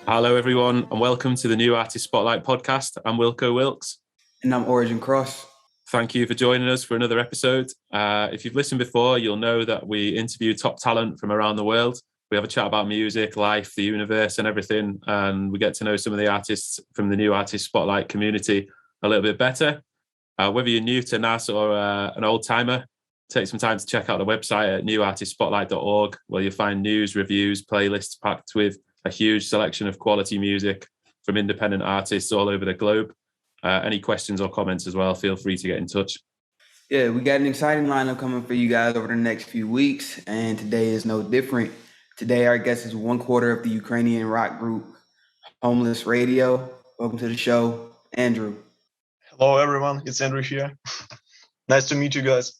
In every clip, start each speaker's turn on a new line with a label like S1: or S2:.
S1: Hello, everyone, and welcome to the New Artist Spotlight podcast. I'm Wilko Wilkes.
S2: And I'm Crxss.
S1: Thank you for joining us for another episode. If you've listened before, you'll know that we interview top talent from around the world. We have a chat about music, life, the universe, and everything, and we get to know some of the artists from the New Artist Spotlight community a little bit better. Whether you're new to NAS or an old-timer, take some time to check out the website at newartistspotlight.org, where you'll find news, reviews, playlists packed with a huge selection of quality music from independent artists all over the globe. Any questions or comments as well, feel free to get in touch.
S2: Yeah, we got an exciting lineup coming for you guys over the next few weeks, and today is no different. Today, our guest is one quarter of the Ukrainian rock group Homeless Radio. Welcome to the show, Andrew.
S3: Hello, everyone. It's Andrew here. Nice to meet you guys.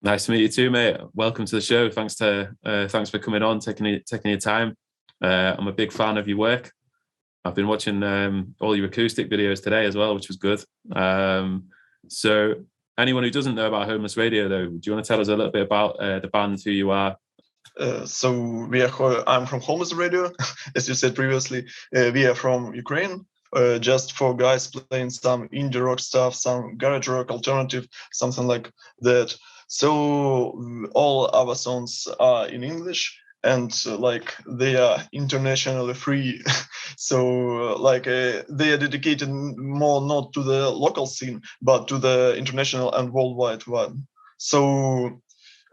S1: Nice to meet you too, mate. Welcome to the show. Thanks for coming on, taking your time. I'm a big fan of your work. I've been watching all your acoustic videos today as well, which was good. So anyone who doesn't know about Homeless Radio, though, do you want to tell us a little bit about the band, who you are?
S3: I'm from Homeless Radio, as you said previously. We are from Ukraine, just four guys playing some indie rock stuff, some garage rock, alternative, something like that. So all our songs are in English. And they are internationally free, so they are dedicated more not to the local scene but to the international and worldwide one. So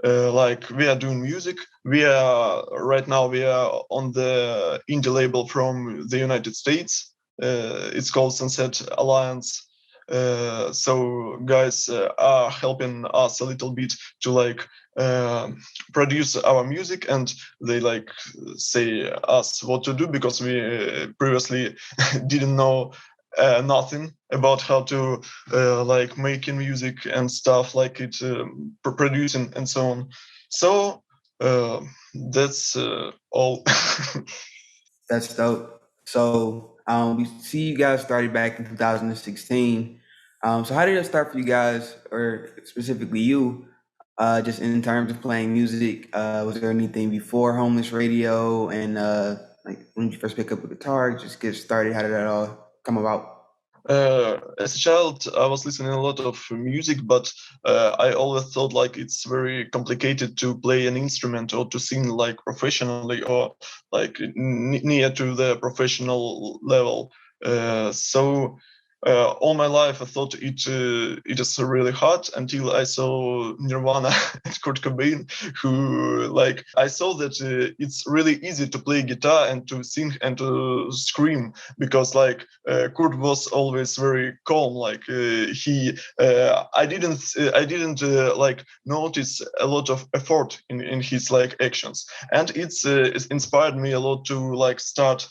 S3: we are doing music. We are on the indie label from the United States. It's called Sunset Alliance. So guys are helping us a little bit to produce our music, and they say us what to do, because we previously didn't know nothing about how to making music and stuff like it, producing and so on. So that's all.
S2: That's dope. So we see you guys started back in 2016. So how did it start for you guys, or specifically you, just in terms of playing music? Was there anything before Homeless Radio, and when did you first pick up a guitar, just get started? How did that all come about?
S3: As a child, I was listening a lot of music, but I always thought it's very complicated to play an instrument or to sing professionally or near to the professional level. So all my life I thought it is really hard, until I saw Nirvana and Kurt Cobain, who I saw that it's really easy to play guitar and to sing and to scream, because Kurt was always very calm. I didn't notice a lot of effort in his actions, and it's inspired me a lot to start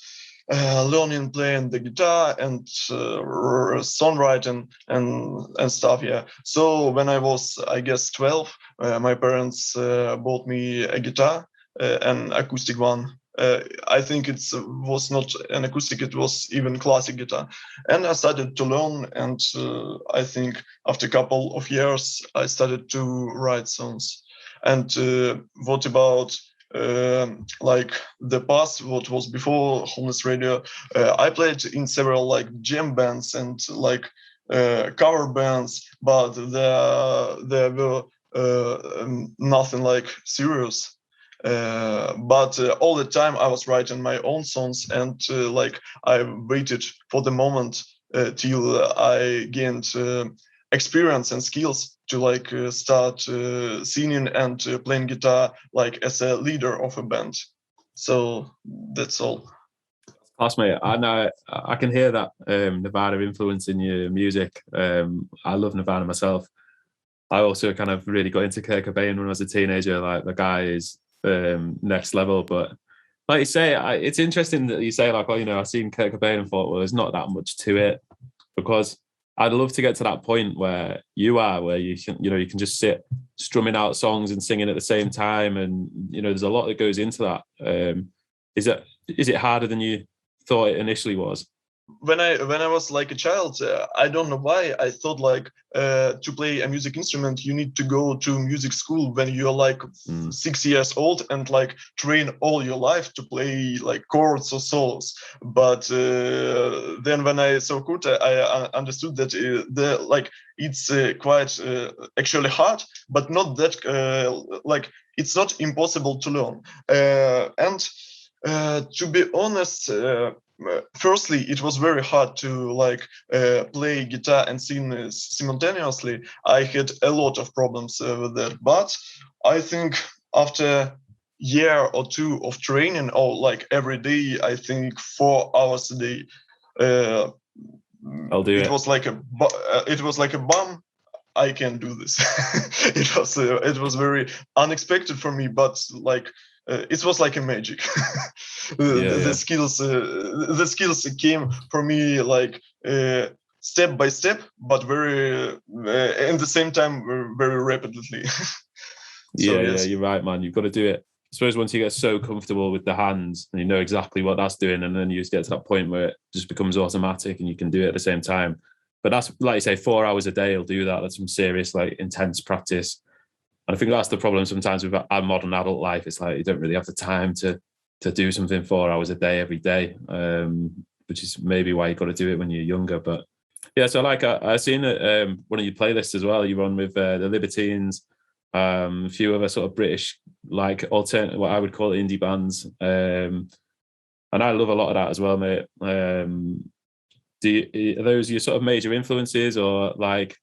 S3: learning playing the guitar and songwriting and stuff. Yeah. So when I was, I guess, 12, my parents bought me a guitar, an acoustic one. I think it was not an acoustic, it was even classic guitar. And I started to learn, and I think after a couple of years, I started to write songs. And what about the past, what was before Homeless Radio? I played in several jam bands and cover bands, but there were nothing serious. But all the time I was writing my own songs, and I waited for the moment till I gained experience and skills to start singing and playing guitar as a leader of a band. So that's all.
S1: Class, mate. I can hear that Nirvana influence in your music. I love Nirvana myself. I also kind of really got into Kurt Cobain when I was a teenager. The guy is next level, but Like you say, it's interesting that you say like, oh, I've seen Kurt Cobain and thought, well, there's not that much to it, because I'd love to get to that point where you are, where you can just sit strumming out songs and singing at the same time, and there's a lot that goes into that. Is it harder than you thought it initially was?
S3: When I was like a child, I don't know why I thought like to play a music instrument you need to go to music school when you're like 6 years old and like train all your life to play like chords or solos. But then when I saw Kurt, I understood that it's quite actually hard, but not that like it's not impossible to learn. And to be honest. Firstly, it was very hard to play guitar and sing simultaneously. I had a lot of problems with that, but I think after year or two of training, or like every day, I think 4 hours a day,
S1: I'll do it.
S3: It was like a bomb. I can do this. It was very unexpected for me, but like. It was like a magic. The skills came for me like step by step, but very at the same time very rapidly.
S1: Yes. You're right, man. You've got to do it. I suppose once you get so comfortable with the hands and you know exactly what that's doing, and then you just get to that point where it just becomes automatic and you can do it at the same time. But that's, like you say, 4 hours a day will do that. That's some serious, like, intense practice. And I think that's the problem sometimes with our modern adult life. It's like you don't really have the time to do something 4 hours a day every day, which is maybe why you've got to do it when you're younger. But yeah, so like I've seen one of your playlists as well. You're on with the Libertines, a few other sort of British, like alternate, what I would call indie bands. And I love a lot of that as well, mate. Are those your sort of major influences, or like,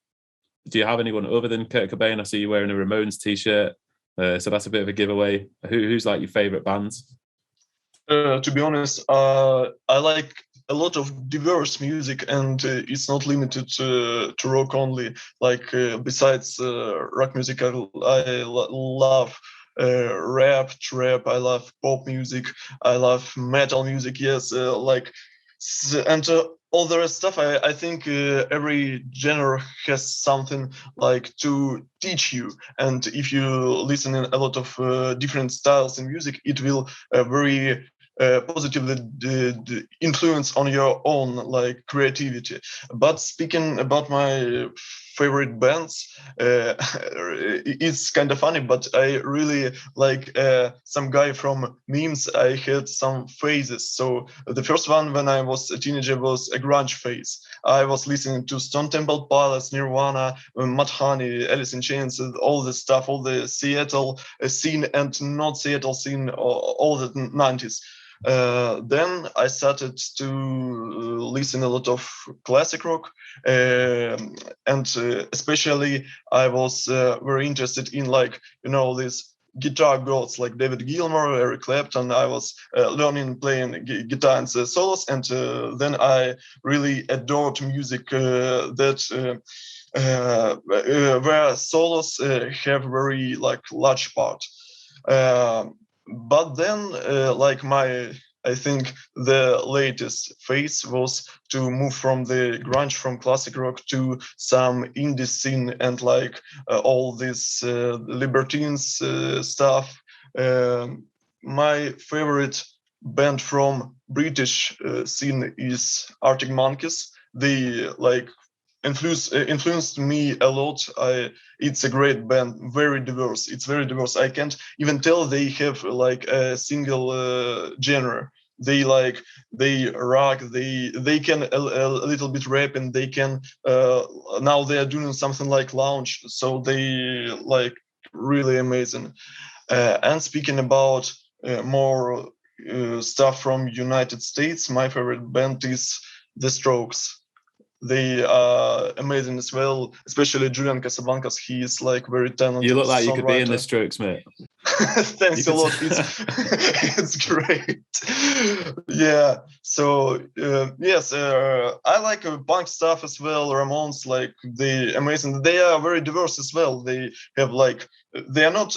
S1: do you have anyone other than Kurt Cobain? I see you wearing a Ramones t-shirt, so that's a bit of a giveaway. Who's like your favorite bands?
S3: To be honest, I like a lot of diverse music, and it's not limited to rock only. Like besides rock music, I love rap, trap. I love pop music. I love metal music. Yes, and all the rest stuff. I think every genre has something like to teach you, and if you listen in a lot of different styles in music, it will very positively influence on your own like creativity. But speaking about my favorite bands, it's kind of funny, but I really like some guy from memes. I had some phases. So the first one when I was a teenager was a grunge phase. I was listening to Stone Temple Pilots, Nirvana, Mudhoney, Alice in Chains, all the stuff, all the Seattle scene and not Seattle scene, all the 90s. Then I started to listen a lot of classic rock, and especially I was very interested in these guitar gods like David Gilmour, Eric Clapton. I was learning playing guitar and solos, and then I really adored music that where solos have very large part. But then I think the latest phase was to move from the grunge, from classic rock to some indie scene and all this Libertines stuff. My favorite band from British scene is Arctic Monkeys. They influenced me a lot. It's a great band, very diverse. It's very diverse. I can't even tell they have a single genre. They rock. They can a little bit rap, and they can now they are doing something like lounge. So they really amazing. And speaking about more stuff from United States, my favorite band is The Strokes. They are amazing as well, especially Julian Casablancas. He is very talented.
S1: You look like you could be in The Strokes, mate.
S3: Thanks a lot. It's great. Yeah. So yes, I like punk stuff as well. Ramones, like they amazing. They are very diverse as well. They have like they are not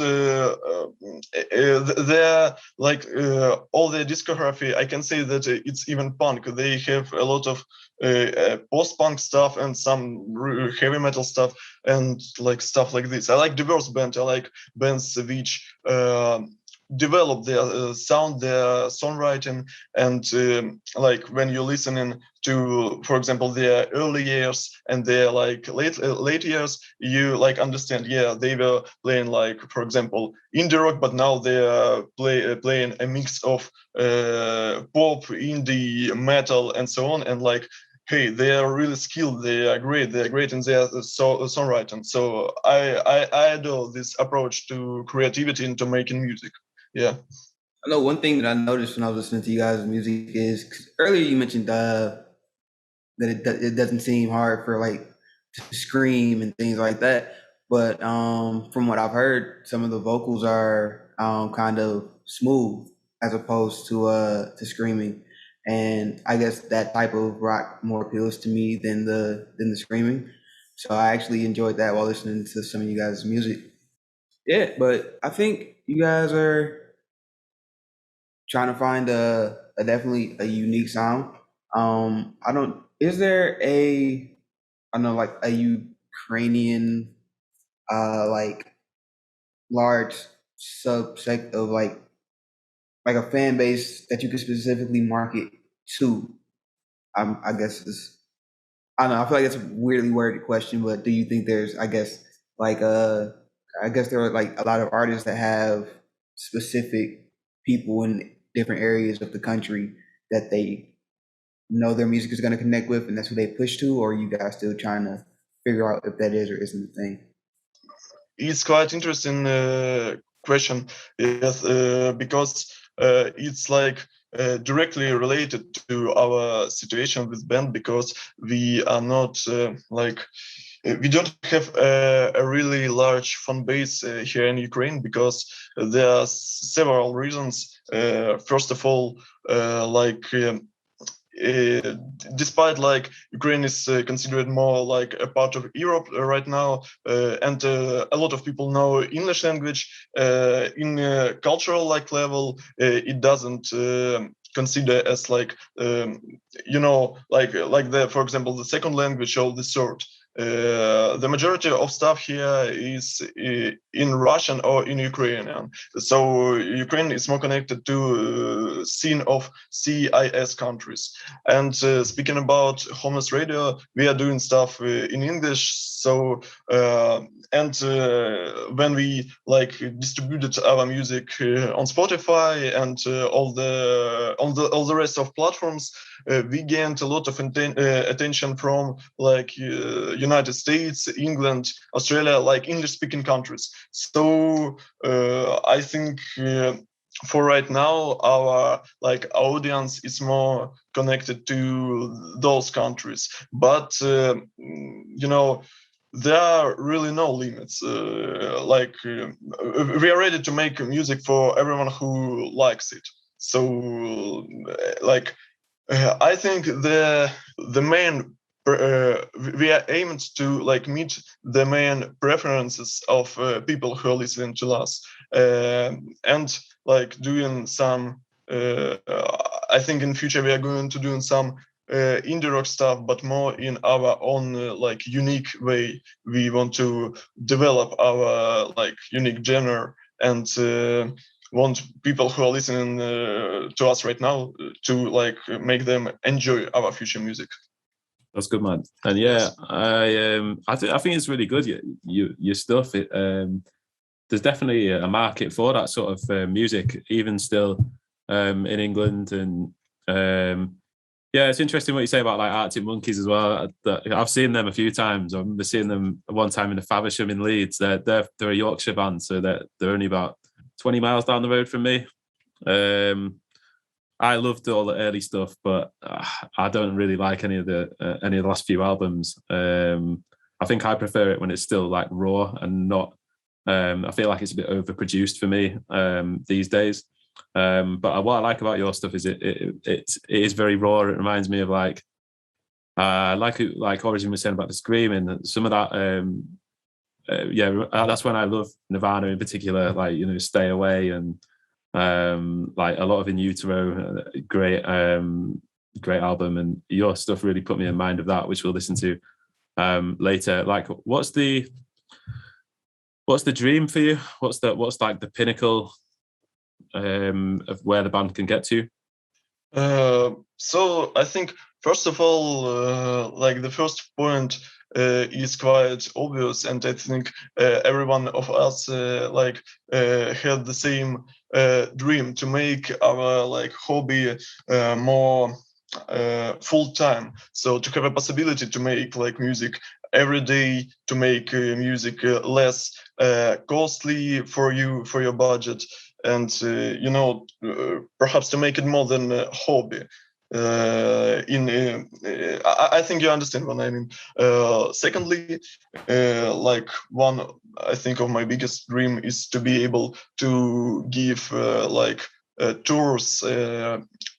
S3: they are like all their discography. I can say that it's even punk. They have a lot of post-punk stuff and some heavy metal stuff and like stuff like this. I like diverse band. I like bands which develop their sound, their songwriting, and like when you're listening to, for example, their early years and their like late years, you like understand. Yeah, they were playing like, for example, indie rock, but now they are playing a mix of pop, indie, metal, and so on, and like. Hey, they are really skilled. They are great. They are great in their songwriting. So I adore this approach to creativity and to making music. Yeah.
S2: I know one thing that I noticed when I was listening to you guys' music is 'cause earlier you mentioned that it doesn't seem hard for like to scream and things like that. But from what I've heard, some of the vocals are kind of smooth as opposed to screaming. And I guess that type of rock more appeals to me than the screaming. So I actually enjoyed that while listening to some of you guys' music. Yeah, but I think you guys are trying to find a definitely a unique sound. I don't. Is there I know like a Ukrainian like large subsect of like a fan base that you could specifically market to? I guess it's I don't know. I feel like it's a weirdly worded question, but do you think there's like I guess there are like a lot of artists that have specific people in different areas of the country that they know their music is going to connect with, and that's who they push to, or are you guys still trying to figure out if that is or isn't the thing?
S3: It's quite interesting question. Yes, because it's like directly related to our situation with band because we are not like we don't have a really large fan base here in Ukraine because there are several reasons. First of all, like despite like Ukraine is considered more like a part of Europe right now, and a lot of people know English language in cultural like level, it doesn't consider as like like the for example the second language or the third. The majority of stuff here is in Russian or in Ukrainian. So Ukraine is more connected to scene of CIS countries. And speaking about homeless radio, we are doing stuff in English. So when we like distributed our music on Spotify and all the rest of platforms, we gained a lot of attention from like United States, England, Australia, like English-speaking countries. So I think for right now, our like audience is more connected to those countries. But there are really no limits. We are ready to make music for everyone who likes it. So I think the main we are aimed to like meet the main preferences of people who are listening to us, and like doing some. I think in future we are going to do some indie rock stuff, but more in our own like unique way. We want to develop our like unique genre and want people who are listening to us right now to like make them enjoy our future music.
S1: That's good, man. And yeah, yes. I think it's really good. Your stuff. There's definitely a market for that sort of music, even still in England. And yeah, it's interesting what you say about like Arctic Monkeys as well. I've seen them a few times. I remember seeing them one time in the Faversham in Leeds. They're a Yorkshire band, so they're only about 20 miles down the road from me. I loved all the early stuff, but I don't really like any of the last few albums. I think I prefer it when it's still like raw and not. I feel like it's a bit overproduced for me these days. But what I like about your stuff is it is very raw. It reminds me of like Origin was saying about the screaming. Some of that, that's when I love Nirvana in particular. Like, you know, Stay Away and like a lot of In Utero, great album, and your stuff really put me in mind of that, which we'll listen to later. Like, what's the dream for you? What's like the pinnacle of where the band can get to?
S3: So I think first of all, like the first point is quite obvious, and I think every one of us had the same dream to make our like hobby more full time. So to have a possibility to make like music every day, to make music less costly for you, for your budget, and perhaps to make it more than a hobby. I think you understand what I mean. Secondly, like one, I think of my biggest dream is to be able to give tours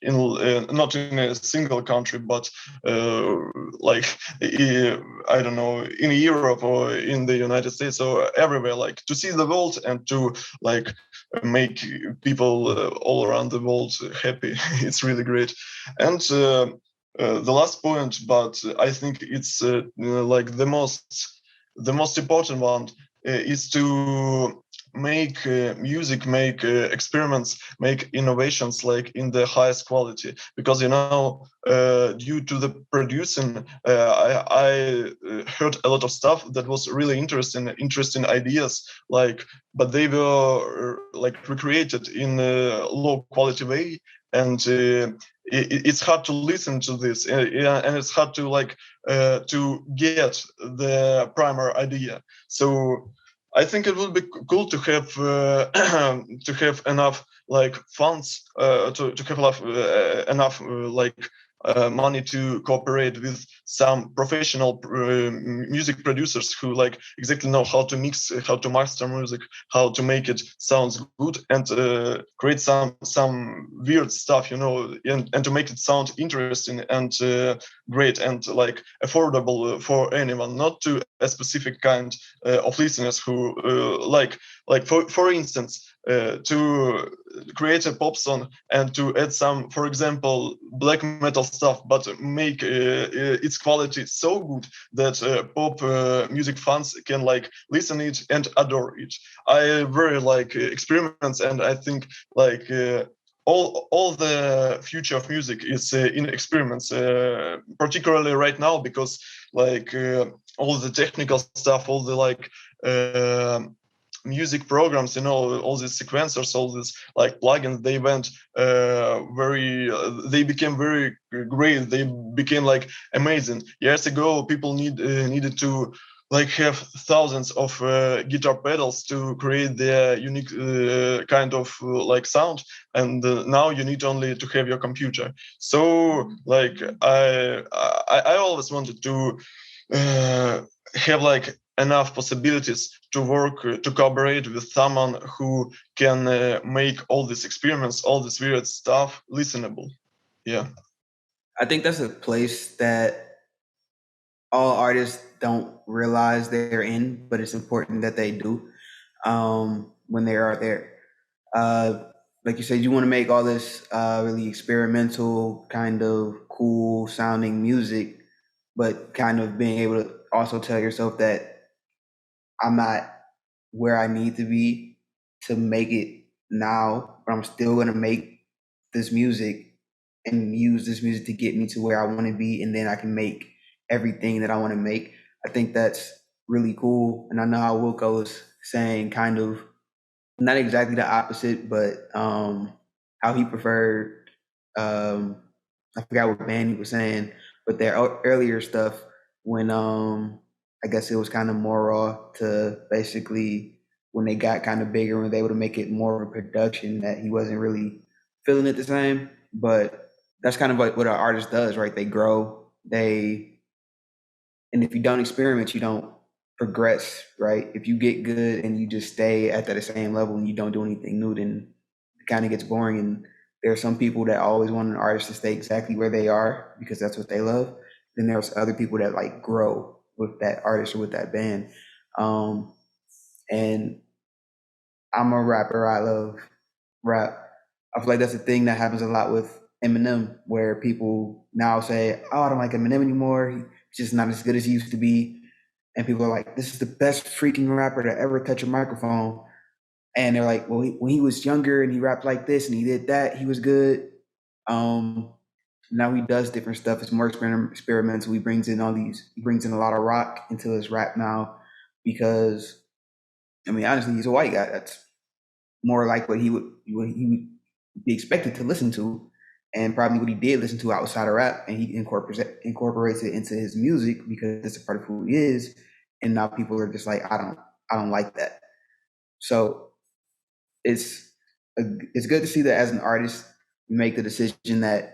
S3: not in a single country, but I don't know, in Europe or in the United States or everywhere, like to see the world and to like make people all around the world happy. It's really great. And the last point, but I think it's like the most important one, is to make music, make experiments, make innovations like in the highest quality. Because due to the producing, I heard a lot of stuff that was really interesting ideas, but they were like recreated in a low quality way, and it's hard to listen to this, and it's hard to get the primary idea. So I think it would be cool to have to have enough like funds to have enough money to cooperate with some professional music producers who like exactly know how to mix, how to master music, how to make it sounds good, and create some weird stuff, and to make it sound interesting and great and like affordable for anyone, not to a specific kind of listeners who for instance, to create a pop song and to add some, for example, black metal stuff, but make its quality so good that pop music fans can like listen it and adore it. I very like experiments, and I think like all the future of music is in experiments, particularly right now, because like all the technical stuff, all the like music programs, all these sequencers, all these like plugins, they became very great. They became like amazing. Years ago, people needed to like have thousands of guitar pedals to create their unique kind of like sound, and now you need only to have your computer. So like I always wanted to have like enough possibilities to work, to collaborate with someone who can make all these experiments, all this weird stuff listenable. Yeah.
S2: I think that's a place that all artists don't realize they're in, but it's important that they do when they are there. Like you said, you want to make all this really experimental, kind of cool sounding music, but kind of being able to also tell yourself that I'm not where I need to be to make it now, but I'm still going to make this music and use this music to get me to where I want to be. And then I can make everything that I want to make. I think that's really cool. And I know how Wilko is saying kind of not exactly the opposite, but how he preferred, I forgot what band he was saying, but their earlier stuff when I guess it was kind of more raw to basically when they got kind of bigger and they able to make it more of a production that he wasn't really feeling it the same. But that's kind of like what an artist does, right? They grow, and if you don't experiment, you don't progress, right? If you get good and you just stay at that same level and you don't do anything new, then kind of gets boring, and there are some people that always want an artist to stay exactly where they are because that's what they love. Then there's other people that like grow with that artist or with that band. And I'm a rapper. I love rap. I feel like that's a thing that happens a lot with Eminem, where people now say, "Oh, I don't like Eminem anymore. He's just not as good as he used to be." And people are like, "This is the best freaking rapper to ever touch a microphone." And they're like, "Well, when he was younger and he rapped like this and he did that, he was good." Now he does different stuff. It's more experimental. He brings in a lot of rock into his rap now because, I mean, honestly, he's a white guy. That's more like what he would be expected to listen to, and probably what he did listen to outside of rap, and he incorporates it into his music because it's a part of who he is. And now people are just like, I don't like that. So it's good to see that as an artist, you make the decision that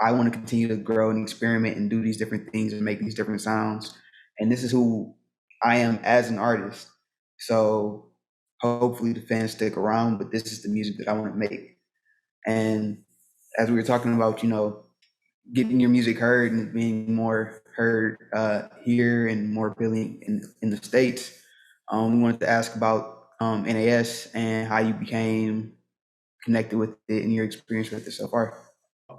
S2: I want to continue to grow and experiment and do these different things and make these different sounds. And this is who I am as an artist. So hopefully the fans stick around, but this is the music that I want to make. And as we were talking about, getting your music heard and being more heard here and more appealing in the States, we wanted to ask about NAS and how you became connected with it and your experience with it so far.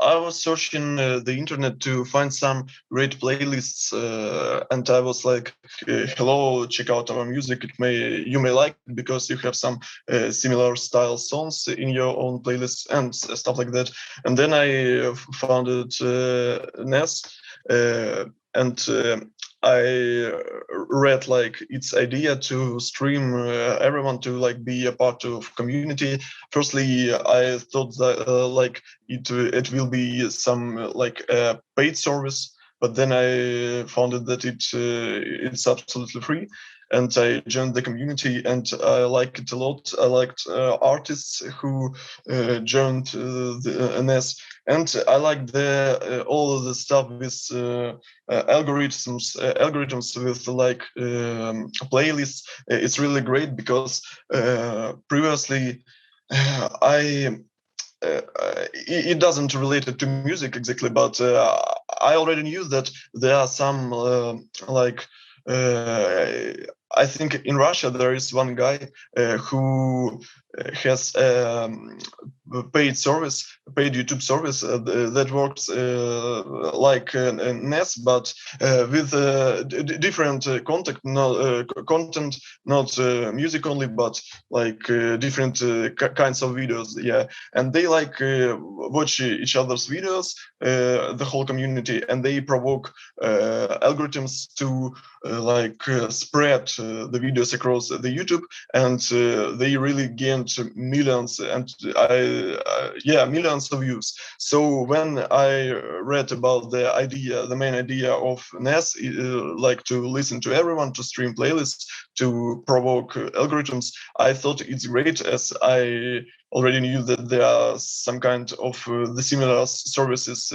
S3: I was searching the internet to find some great playlists, and I was like, "Hello, check out our music. You may like it because you have some similar style songs in your own playlists and stuff like that." And then I found it NAS, and I read like its idea to stream everyone to like be a part of community. Firstly, I thought that like it will be some like paid service, but then I found that it's absolutely free. And I joined the community, and I like it a lot. I liked artists who joined the NS, and I like all of the stuff with algorithms with like playlists. It's really great because previously it doesn't relate to music exactly, but I already knew that there are some like. I think in Russia there is one guy who has paid YouTube service that works like NAS, but with different content, not music only, but like different kinds of videos. Yeah, and they like watch each other's videos, the whole community, and they provoke algorithms to spread the videos across the YouTube, and they really gained millions and millions of views. So when I read about the main idea of NAS, like to listen to everyone, to stream playlists, to provoke algorithms, I thought it's great, as I already knew that there are some kind of the similar services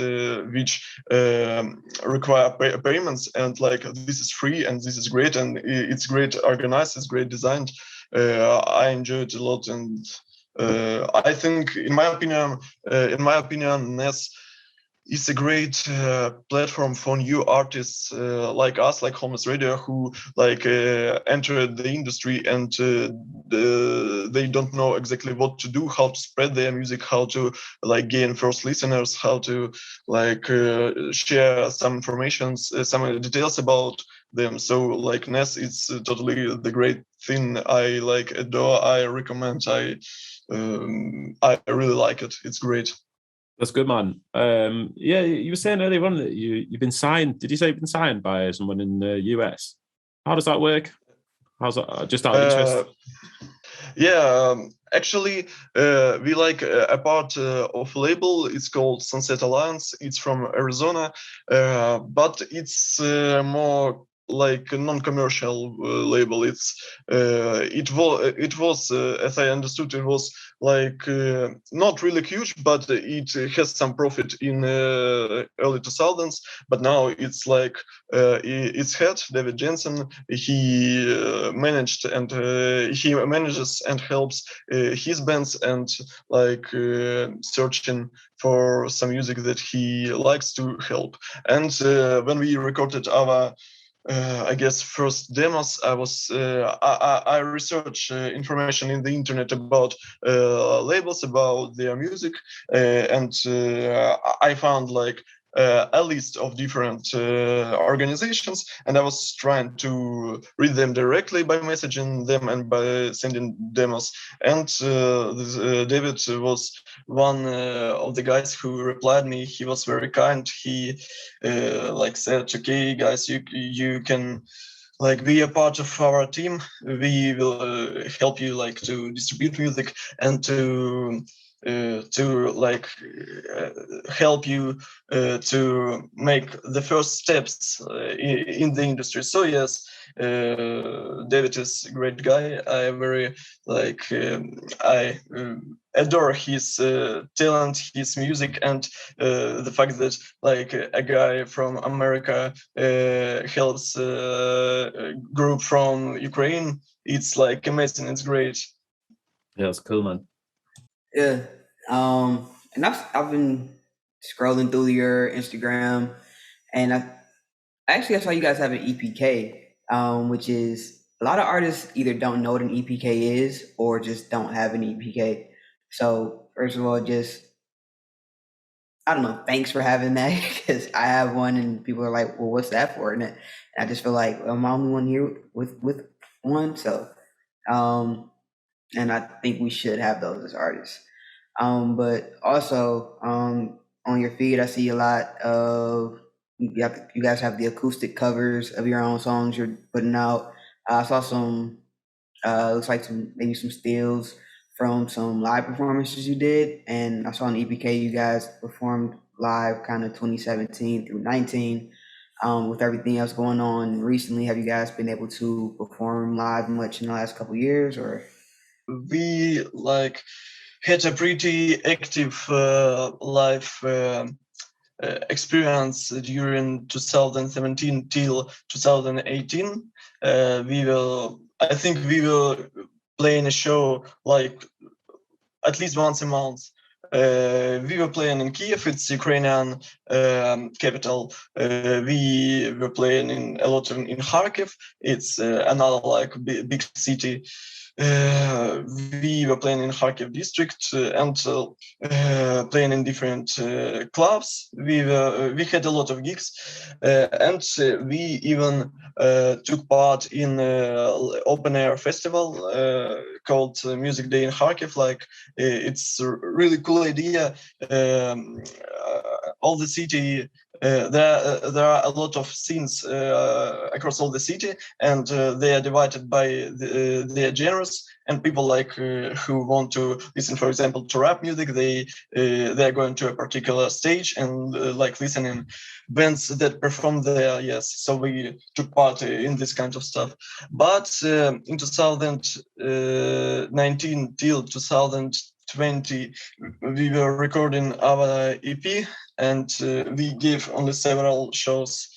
S3: which require payments, and like this is free and this is great, and it's great organized, it's great designed. I enjoyed it a lot, and I think, in my opinion, NAS is a great platform for new artists like us, like Homeless Radio, who like entered the industry and they don't know exactly what to do, how to spread their music, how to like gain first listeners, how to like share some information, some details about them. So like NAS, it's totally the great thing. I like adore. I recommend. I really like it. It's great.
S1: That's good, man. Yeah, you were saying earlier on that you've been signed. Did you say you've been signed by someone in the US? How does that work? How's that? Just out of interest.
S3: Yeah, actually, we like a part of a label. It's called Sunset Alliance. It's from Arizona, but it's more like a non-commercial label. It was as I understood, it was like not really huge, but it has some profit in early 2000s. But now it's like its head, David Jensen, he managed and he manages and helps his bands and like searching for some music that he likes to help. And when we recorded our I guess first demos, I researched information in the internet about labels, about their music, and I found like a list of different organizations, and I was trying to read them directly by messaging them and by sending demos. And David was one of the guys who replied me. He was very kind. He like said, "Okay, guys, you can like be a part of our team. We will help you like to distribute music and to like help you to make the first steps in the industry." So yes, David is a great guy. I very like I adore his talent, his music, and the fact that like a guy from America helps a group from Ukraine. It's like amazing. It's great.
S1: Yeah, that's cool, man.
S2: Yeah. And I've been scrolling through your Instagram, and I saw you guys have an EPK, which is a lot of artists either don't know what an EPK is or just don't have an EPK. So first of all, just I don't know, thanks for having that because I have one, and people are like, "Well, what's that for?" And I just feel like I'm the only one here with one. So, and I think we should have those as artists. But also on your feed, I see a lot of you guys have the acoustic covers of your own songs you're putting out. I saw some looks like maybe some stills from some live performances you did, and I saw on EPK you guys performed live kind of 2017 through 19. With everything else going on recently, have you guys been able to perform live much in the last couple of years, or?
S3: We like had a pretty active live experience during 2017 till 2018. I think we were playing a show like at least once a month. We were playing in Kiev, it's Ukrainian capital. We were playing in a lot in Kharkiv, it's another like big city. We were playing in Kharkiv district and playing in different clubs. We had a lot of gigs, and we even took part in open air festival called Music Day in Kharkiv. Like it's a really cool idea. All the city. There are a lot of scenes across all the city, and they are divided by their genres. And people like who want to listen, for example, to rap music, they are going to a particular stage and like listening bands that perform there. Yes, so we took part in this kind of stuff. But in 2019 till 2020, we were recording our EP, and we gave only several shows.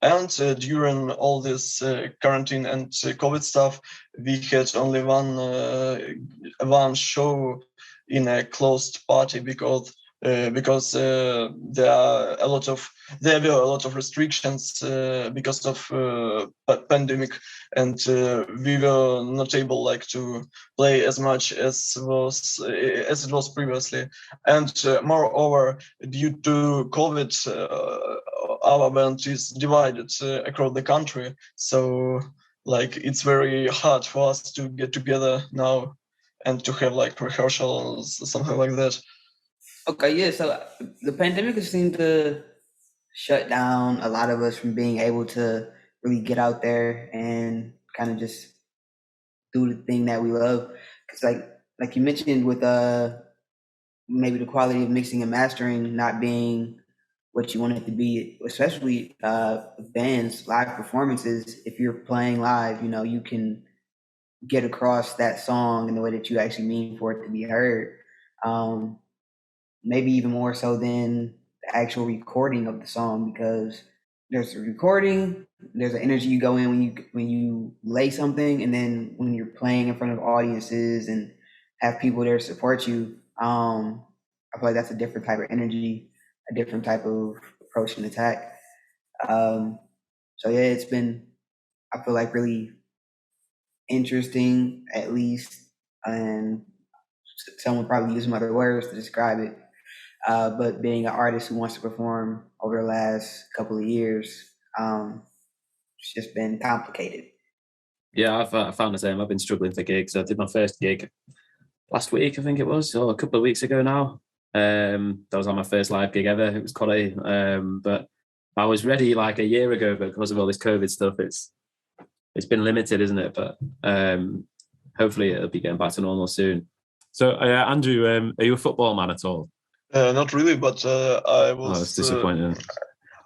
S3: And during all this quarantine and COVID stuff, we had only one show in a closed party because there were a lot of restrictions because of pandemic, and we were not able like to play as much as it was previously. And moreover, due to COVID, our band is divided across the country, so like it's very hard for us to get together now and to have like rehearsals, something like that.
S2: Okay, yeah. So the pandemic has seemed to shut down a lot of us from being able to really get out there and kind of just do the thing that we love. Because like you mentioned with maybe the quality of mixing and mastering not being what you want it to be, especially bands, live performances. If you're playing live, you know, you can get across that song in the way that you actually mean for it to be heard. Maybe even more so than the actual recording of the song, because there's a recording, there's an energy you go in when you lay something, and then when you're playing in front of audiences and have people there to support you. I feel like that's a different type of energy, a different type of approach and attack. So yeah, it's been, I feel like, really interesting, at least, and someone probably use some other words to describe it. But being an artist who wants to perform over the last couple of years, it's just been complicated.
S1: Yeah, I found the same. I've been struggling for gigs. I did my first gig last week, I think it was, or a couple of weeks ago now. That was like my first live gig ever. It was Collie. But I was ready like a year ago, but because of all this COVID stuff, it's been limited, isn't it? But hopefully it'll be getting back to normal soon. So, Andrew, are you a football man at all?
S3: Not really, but I was.
S1: Oh, that's disappointing.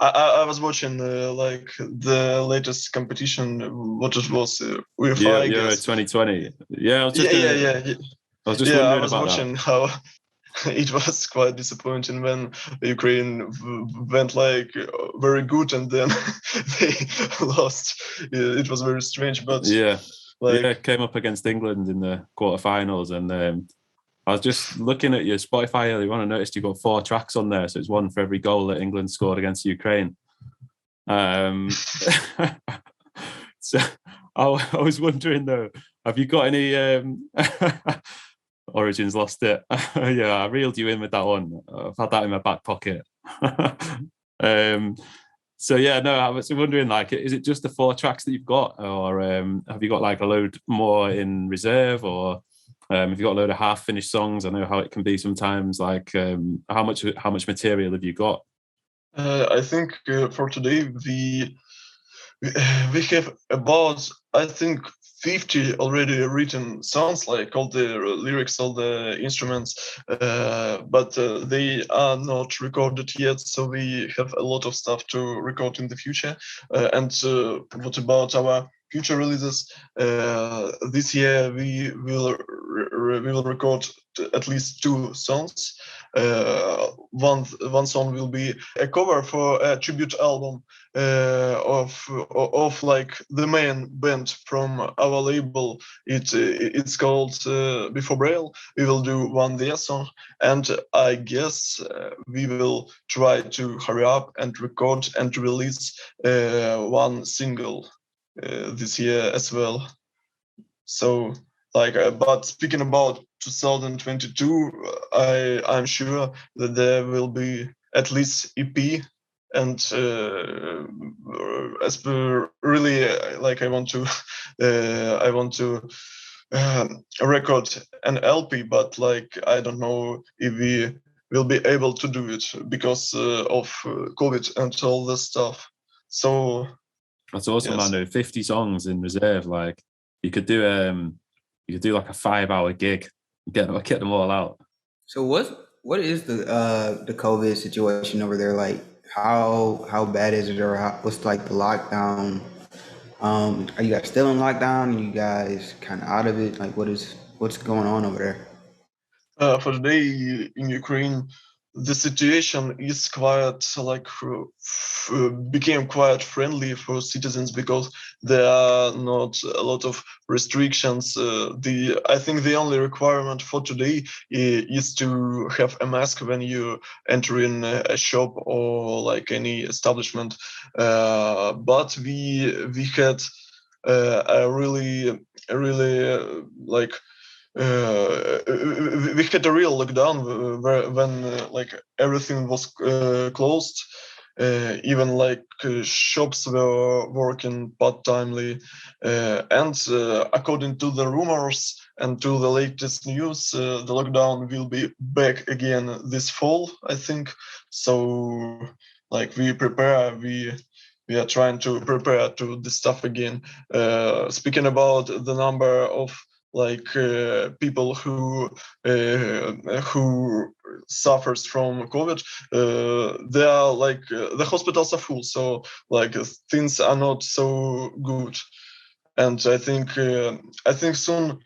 S3: I was watching like the latest competition, what it was, UEFA,
S1: Euro 2020. Yeah, I was just I was just wondering
S3: I was
S1: about
S3: watching
S1: that.
S3: how it was quite disappointing when Ukraine went like very good and then they lost. It was very strange, but
S1: came up against England in the quarterfinals, and I was just looking at your Spotify earlier on. I noticed you got 4 tracks on there, so it's one for every goal that England scored against Ukraine. So I was wondering though, have you got any Origins lost it? Yeah, I reeled you in with that one. I've had that in my back pocket. So yeah, no, I was wondering, like, is it just the 4 tracks that you've got, or have you got like a load more in reserve, or have you got a load of half-finished songs? I know how it can be sometimes. Like, how much material have you got?
S3: I think for today we have about, I think, 50 already written songs, like all the lyrics, all the instruments, but they are not recorded yet, so we have a lot of stuff to record in the future. And what about our future releases? This year we will record at least 2 songs. One song will be a cover for a tribute album of like the main band from our label. It's called Before Braille. We will do one their song, and I guess we will try to hurry up and record and release one single this year as well. So like, but speaking about 2022, I'm sure that there will be at least EP, and as per really like I want to record an LP, but like I don't know if we will be able to do it because of COVID and all this stuff. So
S1: that's awesome, yes. Man. 50 songs in reserve. Like, you could do like a 5-hour gig, get them all out.
S2: So what is the COVID situation over there like? How bad is it, or what's like the lockdown? Are you guys still in lockdown? Are you guys kind of out of it? Like, what's going on over there?
S3: For today in Ukraine, the situation is quite like became quite friendly for citizens because there are not a lot of restrictions. I think the only requirement for today is to have a mask when you enter in a shop or like any establishment. But we had a really like. We had a real lockdown when like everything was closed. Even like shops were working part-timely, and according to the rumors and to the latest news, the lockdown will be back again this fall, I think. So like we are trying to prepare to this stuff again. Speaking about the number of people who suffers from COVID, they are the hospitals are full, so things are not so good. And I think soon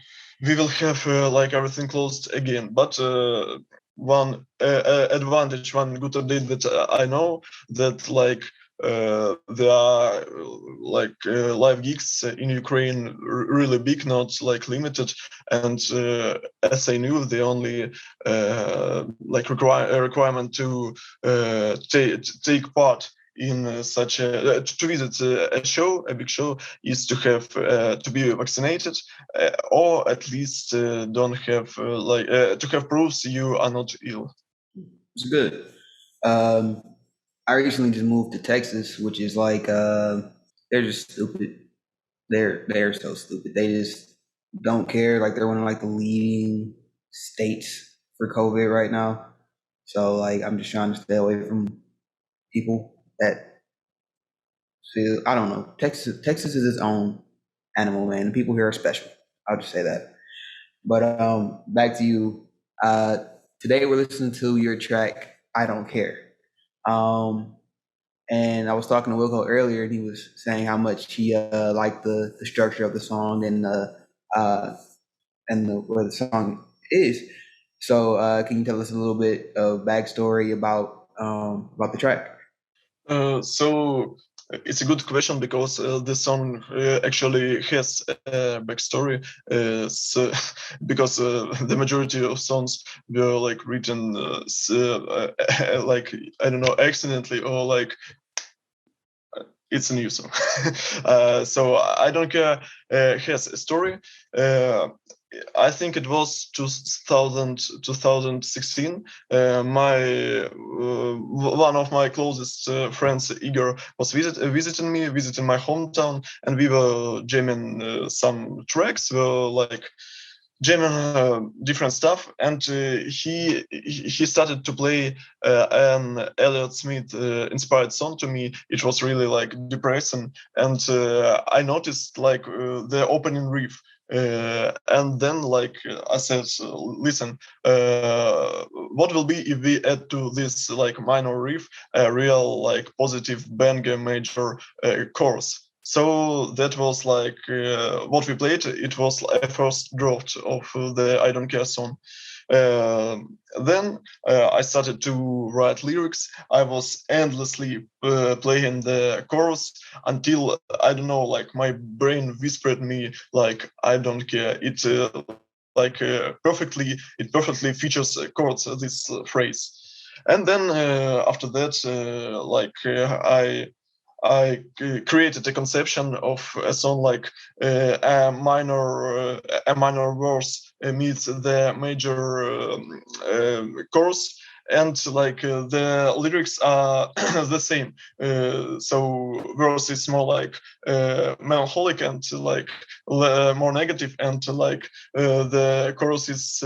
S3: we will have everything closed again. But one advantage, one good update that I know, that there are live gigs in Ukraine really big, not limited. And as I knew, the only requirement to take part in such to visit a big show, is to have to be vaccinated, or at least don't have to have proofs you are not ill.
S2: It's good. I recently just moved to Texas, which is they're just stupid. They're so stupid. They just don't care. They're one of the leading states for COVID right now. So I'm just trying to stay away from people that feel, I don't know. Texas is its own animal, man. The people here are special. I'll just say that. But back to you. Today we're listening to your track, I Don't Care. And I was talking to Wilko earlier, and he was saying how much he liked the structure of the song and where the song is. So can you tell us a little bit of backstory about the track?
S3: So it's a good question, because the song actually has a backstory. So, because the majority of songs were written I don't know, accidentally, or it's a new song. So I Don't Care has a story. I think it was 2016. My one of my closest friends, Igor, was visiting my hometown, and we were jamming some tracks. We were jamming different stuff, and he started to play an Elliott Smith inspired song to me. It was really depressing, and I noticed the opening riff. And then I said, listen, what will be if we add to this minor riff a real positive banger major chorus? So that was what we played. It was a first draft of the I Don't Care song. Then I started to write lyrics. I was endlessly playing the chorus until, I don't know, my brain whispered me I don't care. It perfectly features chords, this phrase. And then after that, I created a conception of a song a minor verse meets the major chorus, and the lyrics are the same. So verse is more melancholic and more negative, and the chorus is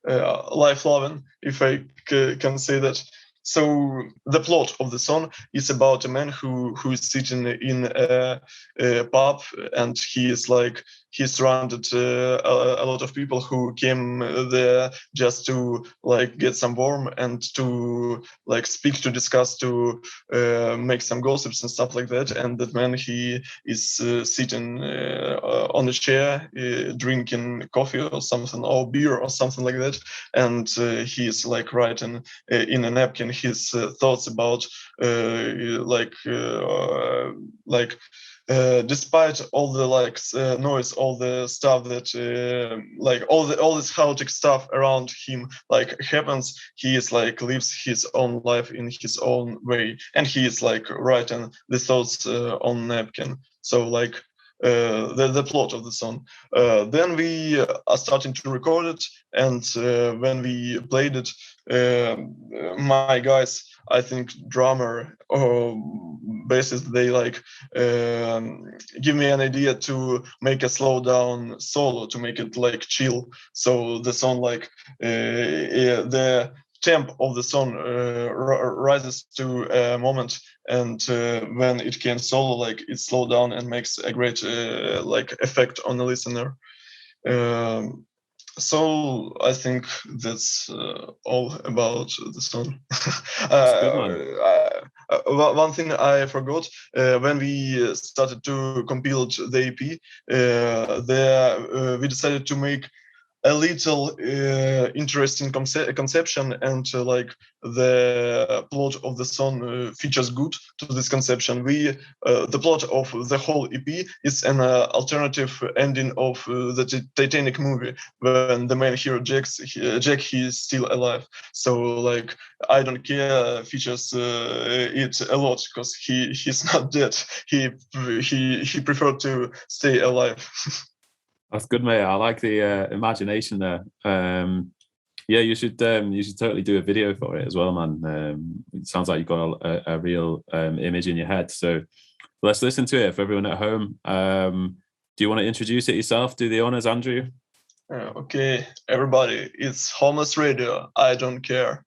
S3: life loving, if I can say that. So the plot of the song is about a man who is sitting in a pub, and he's surrounded a lot of people who came there just to get some warm and to speak, to discuss, to make some gossips and stuff like that. And that man, he is sitting on a chair, drinking coffee or something, or beer or something like that, and he is writing in a napkin his thoughts about despite all the noise, all the stuff that all this chaotic stuff around him happens, he is lives his own life in his own way, and he is writing the thoughts on napkin. So the plot of the song. Then we are starting to record it, and when we played it, my guys, I think drummer or bassist, they give me an idea to make a slow down solo, to make it chill. So the song the temp of the song rises to a moment, and when it can solo, it slow down and makes a great effect on the listener. So I think that's all about the song.
S1: That's good, man.
S3: One thing I forgot, when we started to compile the EP, we decided to make a little interesting conception, and like the plot of the song features good to this conception. The plot of the whole EP is an alternative ending of the Titanic movie, when the main hero Jack he's still alive. So like I Don't Care features it a lot because he's not dead. He preferred to stay alive.
S1: That's good, mate. I like the imagination there. Yeah, you should totally do a video for it as well, man. It sounds like you've got a real image in your head. So let's listen to it for everyone at home. Do you want to introduce it yourself? Do the honors, Andrew.
S3: Okay, everybody, it's Homeless Radio. I Don't Care.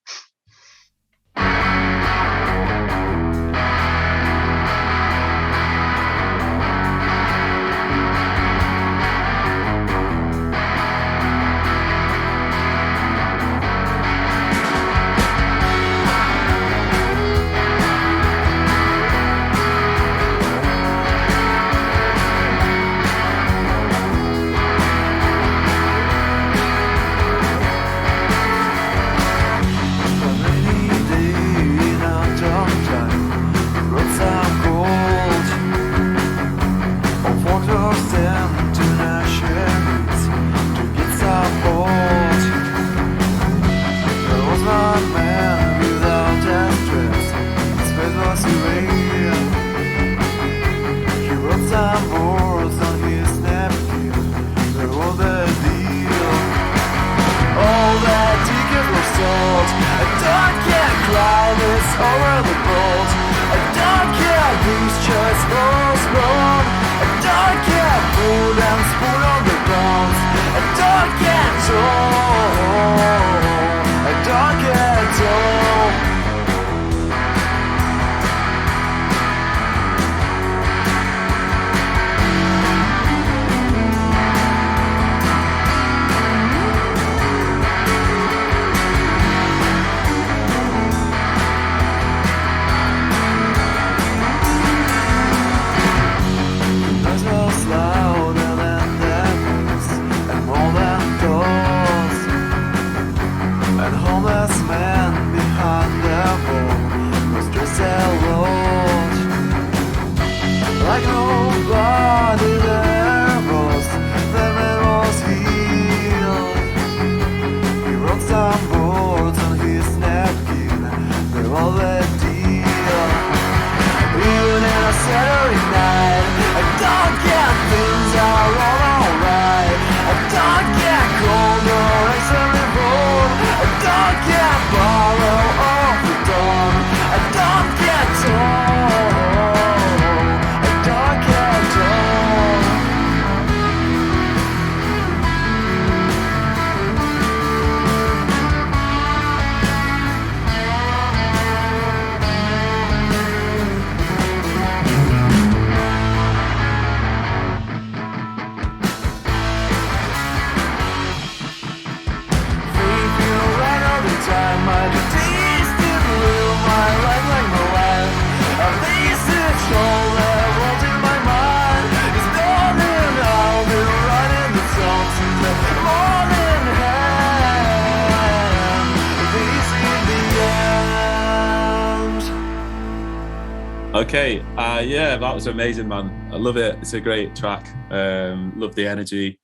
S1: Okay, yeah, that was amazing, man. I love it. It's a great track. Love the energy.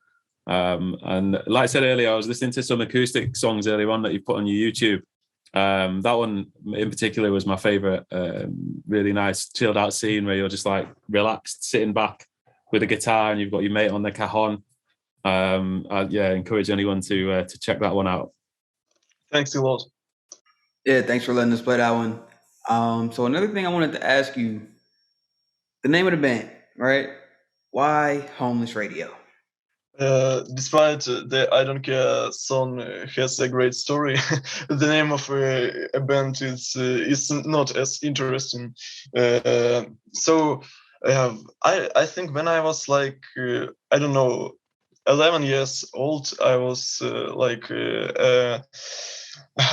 S1: And like I said earlier, I was listening to some acoustic songs earlier on that you put on your YouTube. That one in particular was my favorite. Really nice, chilled out scene where you're just like relaxed, sitting back with a guitar, and you've got your mate on the cajon. Yeah, encourage anyone to check that one out.
S3: Thanks a lot.
S2: Yeah, thanks for letting us play that one. So another thing I wanted to ask you, the name of the band, right? Why Homeless Radio?
S3: Despite the I Don't Care song has a great story, the name of a band is not as interesting. So I think when I was like I don't know, 11 years old, I was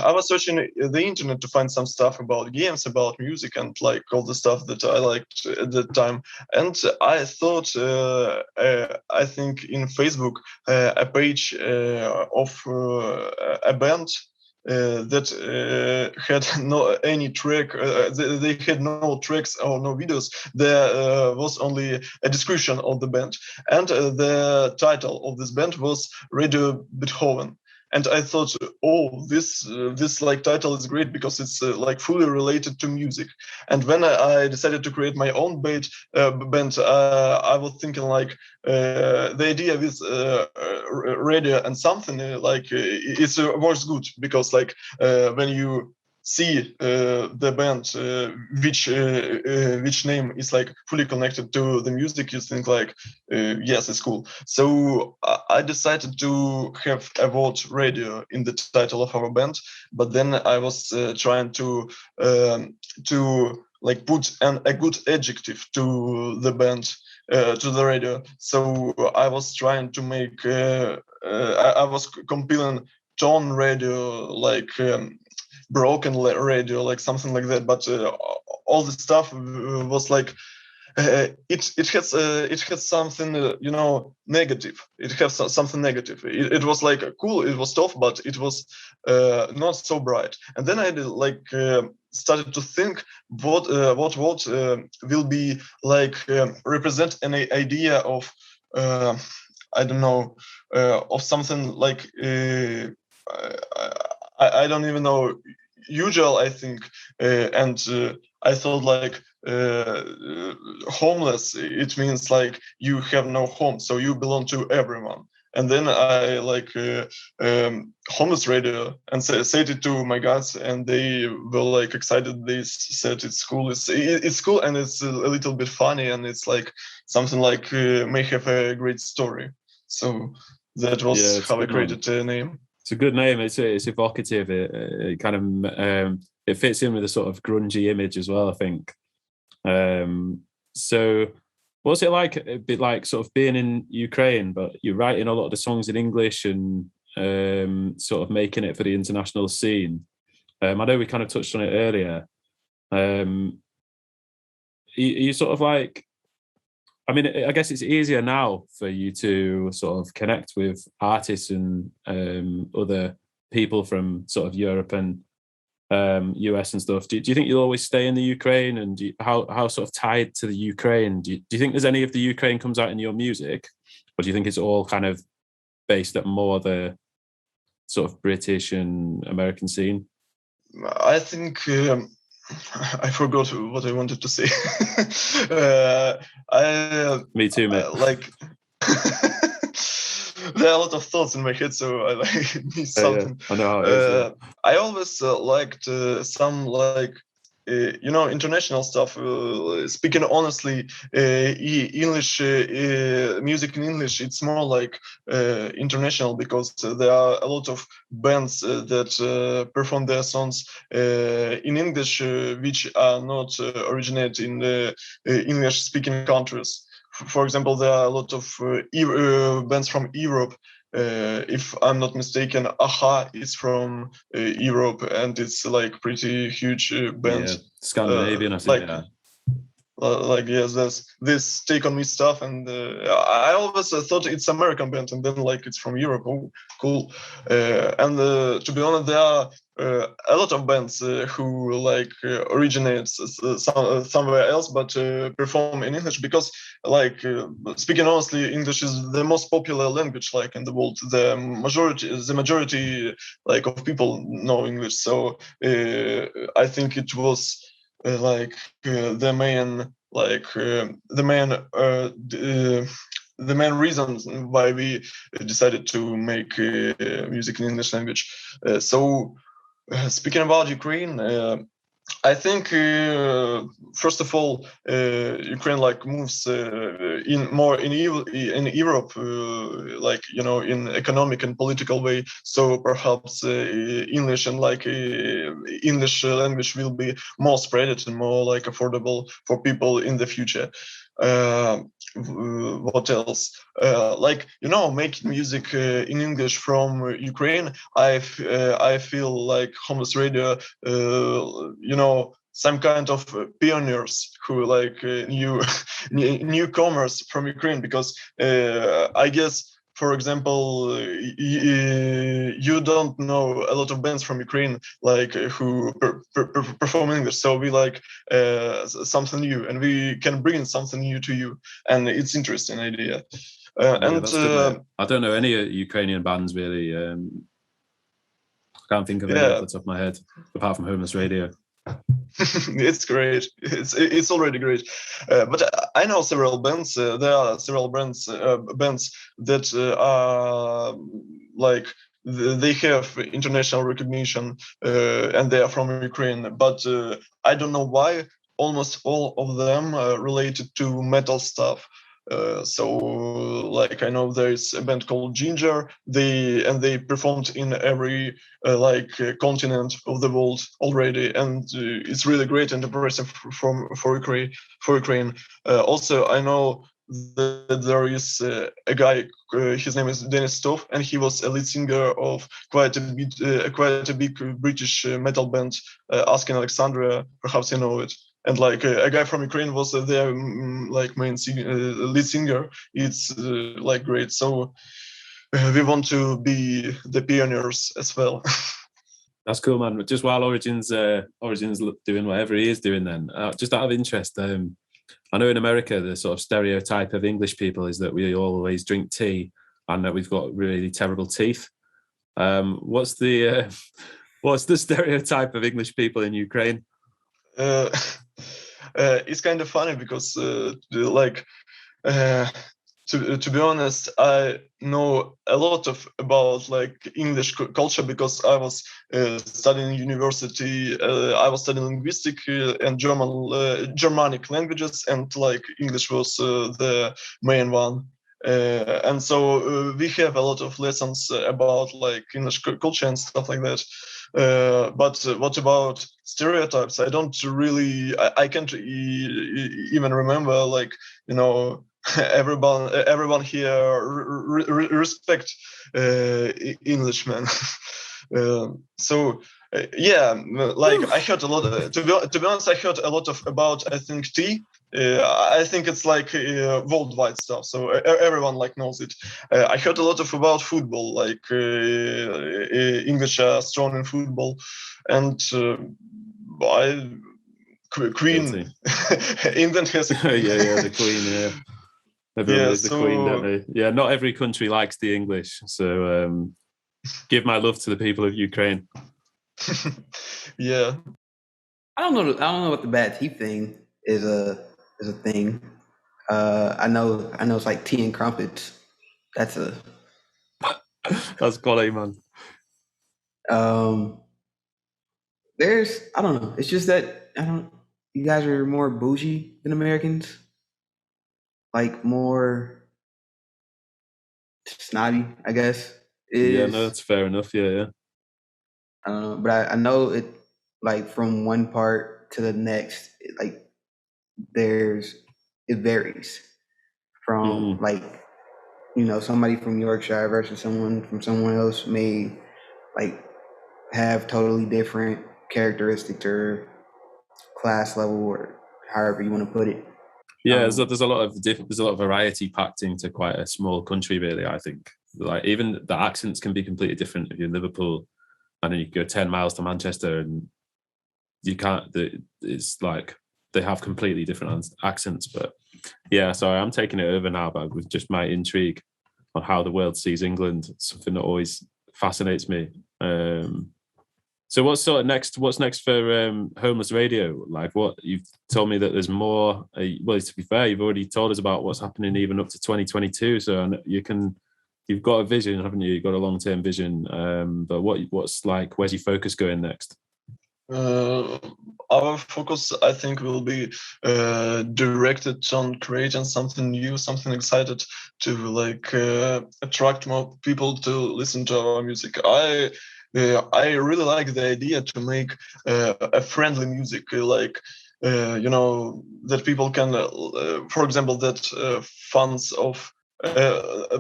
S3: I was searching the internet to find some stuff about games, about music, and like all the stuff that I liked at that time. And I thought, I think in Facebook, a page of a band that had no any track. They had no tracks or no videos. There was only a description of the band, and the title of this band was Radio Beethoven. And I thought, oh, this like title is great because it's like fully related to music. And when I decided to create my own band, I was thinking like the idea with radio and something it works good because like when you see the band which name is like fully connected to the music, you think like yes, it's cool. So I decided to have a word radio in the title of our band, but then I was trying to like put a good adjective to the band, to the radio. So I was trying to make I was compiling tone radio, like broken radio, like something like that. But all the stuff was like it has something negative. It has something negative. It was like cool. It was tough, but it was not so bright. And then I started to think what will be like represent an idea of I don't know of something like I don't even know, usual, I think, and I thought like homeless, it means like you have no home, so you belong to everyone. And then I like homeless radio and said it to my guys, and they were like excited. They said it's cool. It's cool, and it's a little bit funny, and it's like something like may have a great story. So that was how I created the name.
S1: It's a good name. It's evocative. It kind of it fits in with a sort of grungy image as well, I think. So what's it like? A bit like sort of being in Ukraine, but you're writing a lot of the songs in English and sort of making it for the international scene. I know we kind of touched on it earlier. You sort of like, I mean, I guess it's easier now for you to sort of connect with artists and other people from sort of Europe and US and stuff. Do you think you'll always stay in the Ukraine? And how sort of tied to the Ukraine? Do you think there's any of the Ukraine comes out in your music? Or do you think it's all kind of based at more the sort of British and American scene?
S3: I think... I forgot what I wanted to say.
S1: Me too, mate.
S3: Like there are a lot of thoughts in my head, so I like miss something.
S1: Yeah. I know how it is.
S3: I always liked some like international stuff. Speaking honestly, English music in English, it's more like international, because there are a lot of bands that perform their songs in English, which are not originate in the English-speaking countries. For example, there are a lot of bands from Europe. If I'm not mistaken, Aha is from Europe, and it's like pretty huge band.
S1: Yeah, Scandinavian, I think.
S3: Like yes, there's this Take On Me stuff, and I always thought it's American band, and then like it's from Europe. Oh, cool. And to be honest, there are a lot of bands who like originate somewhere else, but perform in English, because like speaking honestly, English is the most popular language like in the world. The majority like of people know English, so I think it was the main reason why we decided to make music in English language. Speaking about Ukraine, I think first of all, Ukraine like moves in Europe, in economic and political way. So perhaps English and English language will be more spread and more like affordable for people in the future. what else? Like, making music in English from Ukraine, I feel like Homeless Radio, some kind of pioneers who like newcomers from Ukraine, because I guess, for example, you don't know a lot of bands from Ukraine like who perform English, so we like something new, and we can bring something new to you, and it's interesting idea.
S1: That's good, mate. I don't know any Ukrainian bands really. I can't think of any off the top of my head apart from Homeless Radio.
S3: It's great. It's already great. But I know several bands. There are several bands that are like they have international recognition and they are from Ukraine. But I don't know why. Almost all of them are related to metal stuff. So like I know there's a band called Ginger. They performed in every continent of the world already, and it's really great and impressive for Ukraine. Also, I know that there is a guy. His name is Dennis Stoff, and he was a lead singer of quite a big British metal band, Asking Alexandria. Perhaps you know it. And like a guy from Ukraine was their like main lead singer. It's like great. So we want to be the pioneers as well.
S1: That's cool, man. Just while Origin's doing whatever he is doing, then just out of interest, I know in America the sort of stereotype of English people is that we always drink tea and that we've got really terrible teeth. What's the stereotype of English people in Ukraine?
S3: It's kind of funny because to be honest, I know a lot about like English culture because I was studying university. I was studying linguistic and Germanic languages, and like English was the main one. And so we have a lot of lessons about like English culture and stuff like that. But what about stereotypes? I don't really. I can't even remember. Like everyone here respect Englishmen. So yeah, like I heard a lot. To be honest, I heard a lot about I think tea. I think it's like worldwide stuff, so everyone like knows it. I heard a lot about football, like English are strong in football, and Queen. England has a queen.
S1: yeah, the Queen. Yeah, everyone is the Queen, don't they? Yeah, not every country likes the English, so give my love to the people of Ukraine.
S3: Yeah,
S2: I don't know what the bad teeth thing is a thing. I know it's like tea and crumpets. That's
S1: quality, man.
S2: There's I don't know. It's just that you guys are more bougie than Americans. Like more snobby, I guess.
S1: Yeah, no, that's fair enough. Yeah.
S2: I don't know, but I know it like from one part to the next, it varies from like somebody from Yorkshire versus someone from somewhere else may like have totally different characteristics or class level or however you want to put it.
S1: Yeah, there's a lot of variety packed into quite a small country, really. I think like even the accents can be completely different if you're in Liverpool, and then you go 10 miles to Manchester, and you can't. It's like they have completely different accents. But yeah, sorry, I'm taking it over now, but with just my intrigue on how the world sees England, it's something that always fascinates me. So what's next for Homeless Radio? Like, what you've told me that there's more. Well, to be fair, you've already told us about what's happening even up to 2022. So you've got a vision, haven't you? You've got a long-term vision. But what's like? Where's your focus going next?
S3: Our focus, I think, will be directed on creating something new, something excited to like attract more people to listen to our music. I really like the idea to make a friendly music. Like that people can, for example, that fans of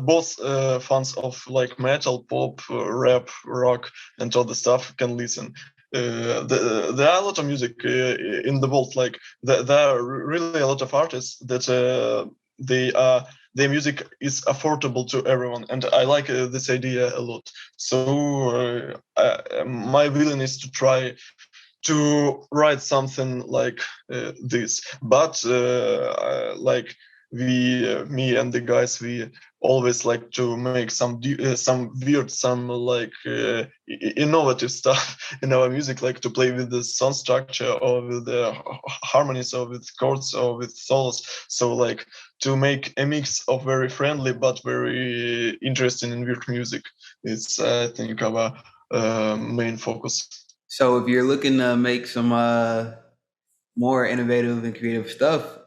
S3: both fans of like metal, pop, rap, rock, and all the stuff can listen. There are a lot of music in the world. Like there are really a lot of artists that their music is affordable to everyone, and I like this idea a lot. So my willingness to try to write something like this, but like me and the guys, we always like to make some weird, some like innovative stuff in our music, like to play with the sound structure or with the harmonies or with chords or with solos. So like to make a mix of very friendly but very interesting and weird music. It's I think our main focus.
S2: So if you're looking to make some more innovative and creative stuff,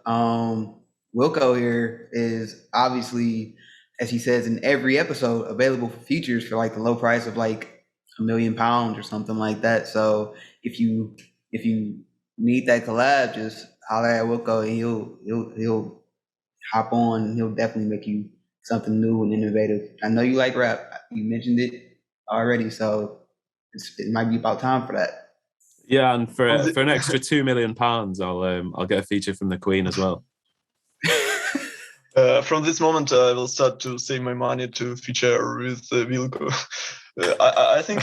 S2: Wilko here is obviously, as he says in every episode, available for features for like the low price of like £1 million or something like that. So if you need that collab, just holler at Wilko and he'll hop on. He'll definitely make you something new and innovative. I know you like rap. You mentioned it already, so it might be about time for that.
S1: Yeah, and for an extra £2 million, I'll get a feature from the Queen as well.
S3: From this moment, I will start to save my money to feature with Wilko. I think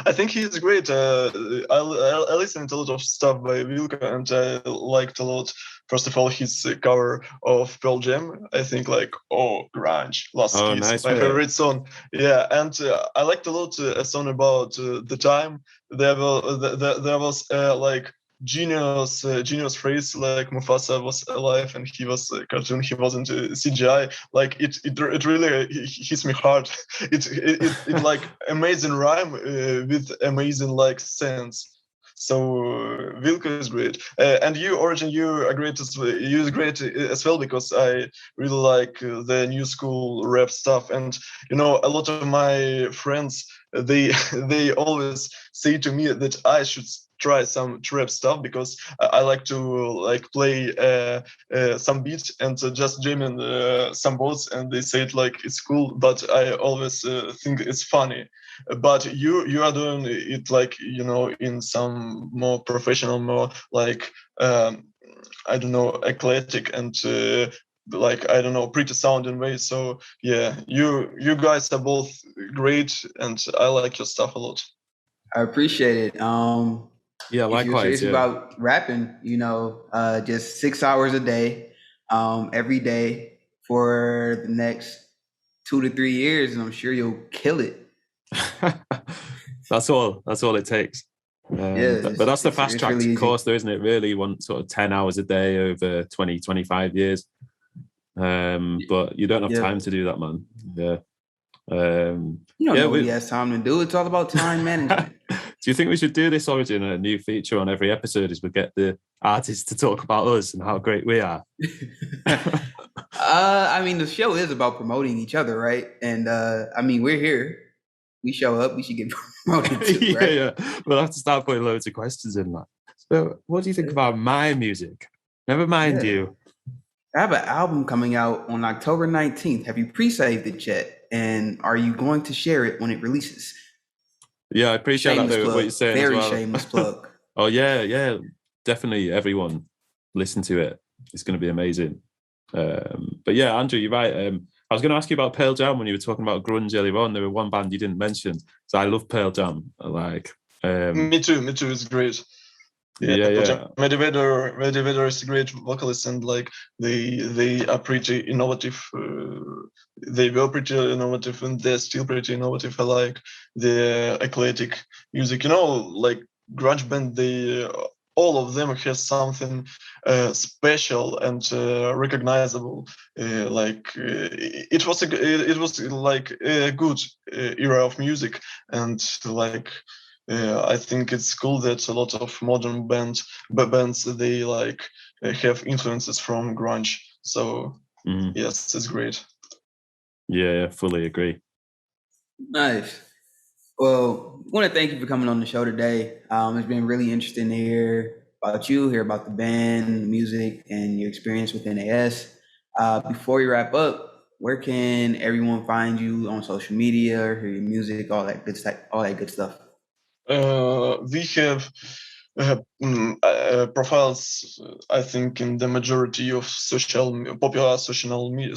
S3: I think he is great. I listened to a lot of stuff by Wilko, and I liked a lot. First of all, his cover of Pearl Jam. I think like grunge, Last Kiss,
S1: nice,
S3: my favorite song. Yeah, and I liked a lot a song about the time. There was like genius phrase like Mufasa was alive and he was a cartoon, he wasn't CGI. Like it really hits me hard. It like amazing rhyme with amazing like sense. So Wilko is great, and you, Origin, you are great as well, because I really like the new school rap stuff, and a lot of my friends, they always say to me that I should try some trap stuff, because I like to like play some beats and just jam in some words, and they say it like it's cool, but I always think it's funny. But you are doing it like in some more professional, more like I don't know, eclectic and like I don't know, pretty sounding way. So yeah, you guys are both great, and I like your stuff a lot.
S2: I appreciate it.
S1: Yeah, likewise.
S2: If you're serious about rapping, just 6 hours a day, every day for the next 2 to 3 years, and I'm sure you'll kill it.
S1: That's all it takes. But that's the fast track really course, though, isn't it? Really, you want sort of 10 hours a day over 20, 25 years. But you don't have time to do that, man. Yeah.
S2: You don't know what he has time to do. It's all about time management.
S1: Do you think we should do this, Origin, a new feature on every episode, is we get the artists to talk about us and how great we are?
S2: I mean, the show is about promoting each other, right? And I mean, we're here. We show up. We should get promoted too, right?
S1: Yeah. We'll have to start putting loads of questions in that. So, what do you think about my music? Never mind you.
S2: I have an album coming out on October 19th. Have you pre-saved it yet? And are you going to share it when it releases?
S1: Yeah, I appreciate that, though, what you're saying.
S2: Very
S1: as well.
S2: Shameless plug.
S1: Oh, yeah. Definitely, everyone listen to it. It's going to be amazing. But yeah, Andrew, you're right. I was going to ask you about Pearl Jam when you were talking about grunge earlier on. There were one band you didn't mention. So I love Pearl Jam.
S3: Me too. It's great.
S1: Yeah.
S3: Medvedev is a great vocalist, and like they are pretty innovative. They were pretty innovative, and they're still pretty innovative. I like the eclectic music. Like grunge band, all of them has something special and recognizable. It was like a good era of music, and like. I think it's cool that a lot of modern bands they like have influences from grunge. So yes, it's great.
S1: Yeah, fully agree.
S2: Nice. Well, I want to thank you for coming on the show today. It's been really interesting to hear about you, hear about the band, music, and your experience with NAS. Before we wrap up, where can everyone find you on social media, or hear your music, all that good stuff?
S3: We have profiles, I think, in the majority of popular social media.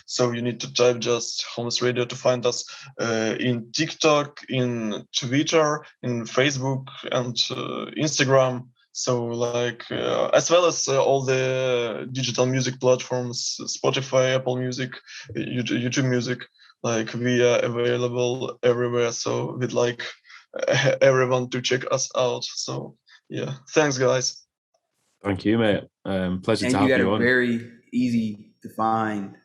S3: So you need to type just Homeless Radio to find us in TikTok, in Twitter, in Facebook, and Instagram. So as well as all the digital music platforms, Spotify, Apple Music, YouTube Music. Like we are available everywhere. So we'd like everyone to check us out. So yeah, thanks guys.
S1: Thank you, mate. Pleasure
S2: And
S1: to have
S2: you got
S1: you
S2: a
S1: on.
S2: very easy to find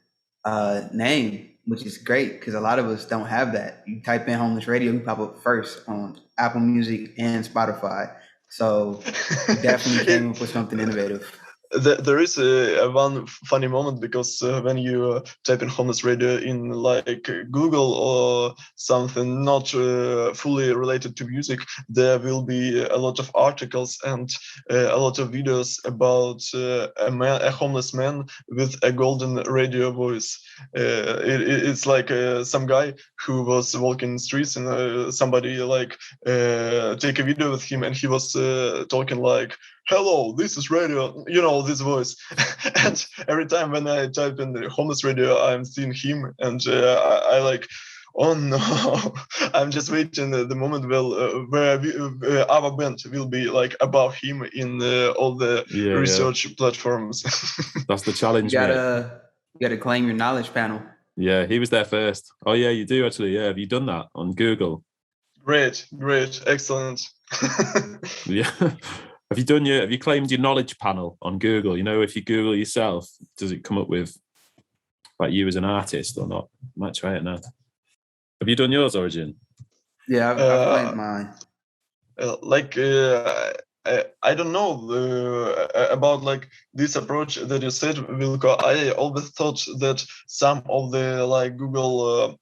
S2: name, which is great because a lot of us don't have that. You type in Homeless Radio, you pop up first on Apple Music and Spotify. So you definitely came up with something innovative.
S3: There is one funny moment because when you type in Homeless Radio in like Google or something not fully related to music, there will be a lot of articles and a lot of videos about a homeless man with a golden radio voice. It's like some guy who was walking the streets and somebody like take a video with him and he was talking like, "Hello, this is radio," this voice. And every time when I type in the Homeless Radio, I'm seeing him and I like, oh no, I'm just waiting the moment where our band will be like above him in all the research platforms.
S1: That's the challenge,
S2: you
S1: mate.
S2: gotta claim your knowledge panel.
S1: Yeah, he was there first. Oh yeah, you do actually. Yeah, have you done that on Google?
S3: Great, excellent.
S1: Yeah. Have you claimed your knowledge panel on Google? If you Google yourself, does it come up with like you as an artist or not? I might try it now. Have you done yours, Origin?
S2: Yeah, I've claimed mine.
S3: I don't know about like this approach that you said, Wilko. I always thought that some of the like Google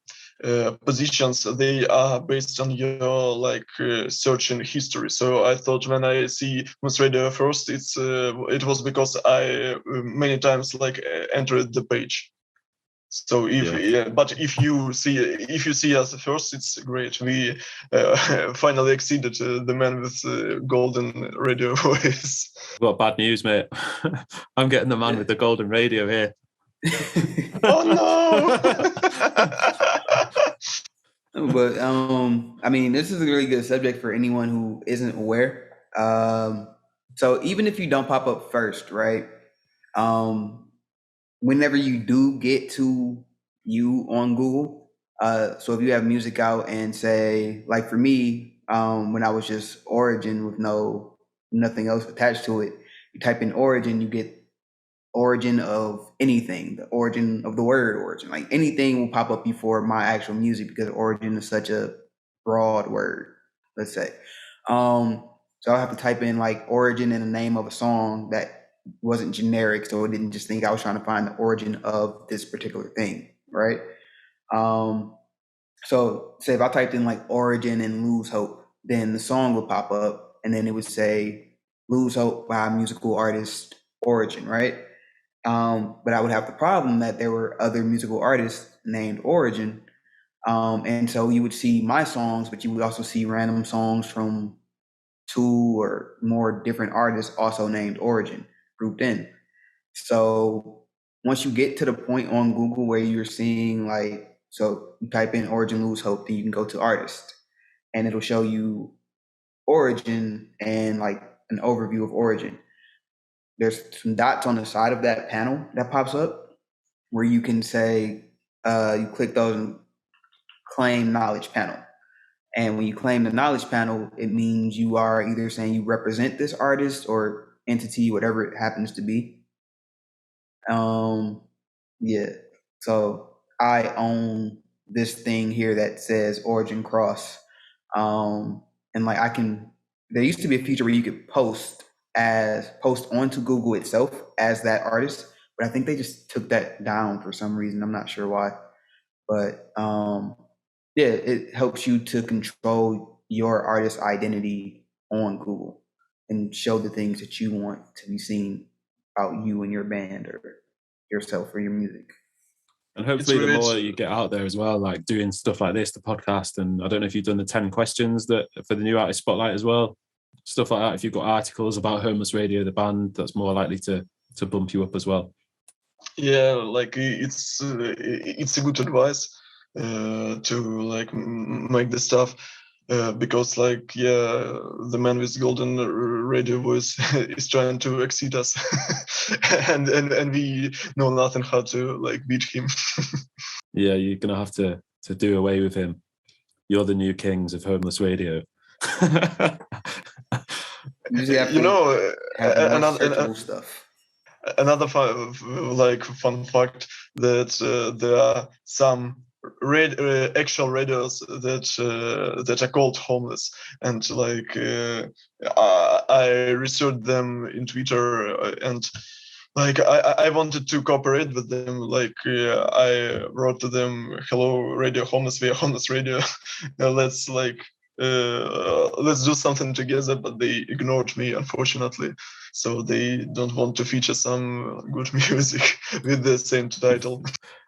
S3: positions, they are based on your like searching history. So I thought when I see Moose Radio first, it was because I many times like entered the page. So but if you see us first, it's great. We finally exceeded the man with golden radio voice.
S1: I've got bad news, mate. I'm getting the man with the golden radio here.
S3: Oh
S2: no! But I mean, this is a really good subject for anyone who isn't aware. So even if you don't pop up first, right? Whenever you do get to you on Google, so if you have music out and say, like for me, when I was just Origin with nothing else attached to it, you type in Origin, you get origin of anything, the origin of the word origin, like anything will pop up before my actual music because origin is such a broad word, let's say. So I have to type in like origin and the name of a song that wasn't generic, so it didn't just think I was trying to find the origin of this particular thing, right? So say if I typed in like origin and lose hope, then the song would pop up and then it would say lose hope by musical artist Origin, right? But I would have the problem that there were other musical artists named Origin. And so you would see my songs, but you would also see random songs from 2 or more different artists also named Origin grouped in. So once you get to the point on Google where you're seeing so you type in Origin Lose Hope, then you can go to artist and it'll show you Origin and like an overview of Origin. There's some dots on the side of that panel that pops up where you can say, you click those and claim knowledge panel. And when you claim the knowledge panel, it means you are either saying you represent this artist or entity, whatever it happens to be. Yeah. So I own this thing here that says Origin Cross. And like there used to be a feature where you could post onto Google itself as that artist, but I think they just took that down for some reason. I'm not sure why, but yeah, it helps you to control your artist identity on Google. and show the things that you want to be seen about you and your band or yourself or your music.
S1: And hopefully the more you get out there as well, like doing stuff like this, the podcast, and I don't know if you've done the 10 questions that for the new artist spotlight as well, stuff like that. If you've got articles about Homeless Radio, the band, that's more likely to bump you up as well.
S3: Yeah, like it's a good advice to like make the stuff. Because like the man with golden radio voice is trying to exceed us and we know nothing how to like beat him.
S1: Yeah, you're gonna have to do away with him. You're the new kings of Homeless Radio.
S2: You know, another stuff.
S3: Another fun fact that there are some actual radios that are called Homeless, and like I researched them in Twitter, and like I wanted to cooperate with them. Like I wrote to them, "Hello, Radio Homeless, we are Homeless Radio. Let's do something together," but they ignored me, unfortunately. So they don't want to feature some good music with the same title.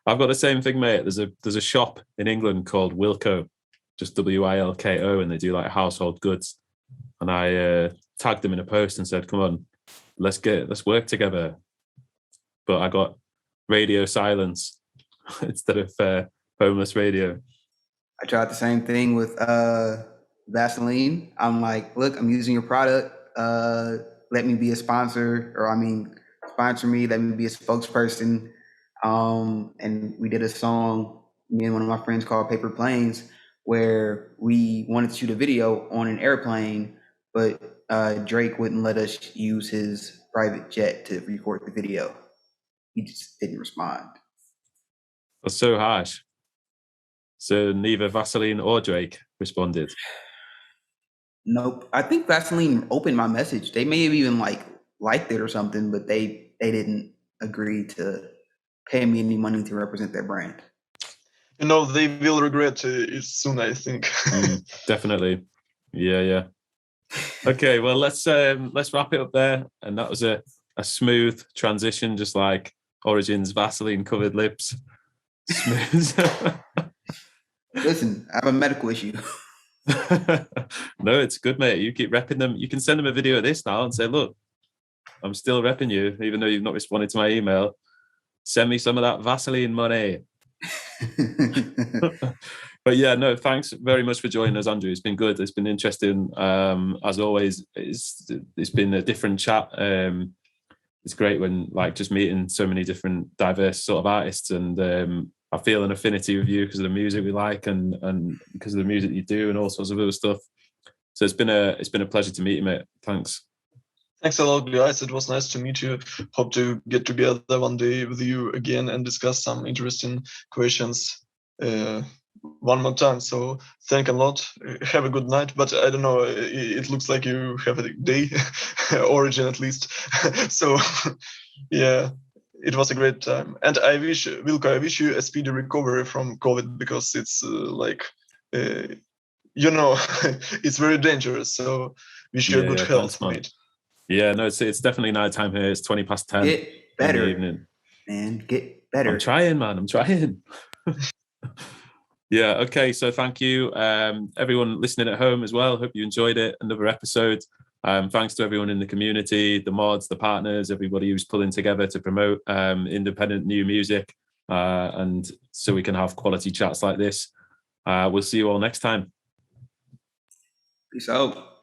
S1: I've got the same thing, mate. There's a shop in England called Wilko, just Wilko, and they do like household goods. And I tagged them in a post and said, "Come on, let's work together." But I got Radio Silence instead of Homeless Radio.
S2: I tried the same thing with Vaseline. I'm like, look, I'm using your product. Let me be a sponsor, sponsor me. Let me be a spokesperson. And we did a song, me and one of my friends, called Paper Planes, where we wanted to shoot a video on an airplane, but Drake wouldn't let us use his private jet to record the video. He just didn't respond.
S1: That's so harsh. So neither Vaseline or Drake responded?
S2: Nope. I think Vaseline opened my message. They may have even liked it or something, but they didn't agree to pay me any money to represent their brand.
S3: You know, they will regret it soon, I think.
S1: Definitely. Yeah. Okay, well, let's wrap it up there. And that was a smooth transition, just like Origin's Vaseline covered lips. Smooth.
S2: Listen, I have a medical issue.
S1: No, it's good, mate. You keep repping them. You can send them a video of this now and say, "Look, I'm still repping you, even though you've not responded to my email. Send me some of that Vaseline money." But yeah, no, thanks very much for joining us, Andrew. It's been good. It's been interesting. As always, it's been a different chat. It's great when just meeting so many different diverse sort of artists, and I feel an affinity with you because of the music we like and because of the music you do and all sorts of other stuff. So it's been a pleasure to meet you, mate. Thanks.
S3: Thanks a lot, guys. It was nice to meet you. Hope to get together one day with you again and discuss some interesting questions one more time. So thank a lot. Have a good night. But I don't know, it looks like you have a day, Origin at least. So yeah, it was a great time. And I wish, Wilko, I wish you a speedy recovery from COVID, because it's it's very dangerous. So wish you a good health, mate.
S1: Yeah, no, it's definitely night time here. It's 20 past 10
S2: Get better,
S1: in the evening.
S2: Man, get better.
S1: I'm trying, man. I'm trying. Yeah, okay. So thank you, everyone listening at home as well. Hope you enjoyed it. Another episode. Thanks to everyone in the community, the mods, the partners, everybody who's pulling together to promote independent new music, and so we can have quality chats like this. We'll see you all next time.
S2: Peace out.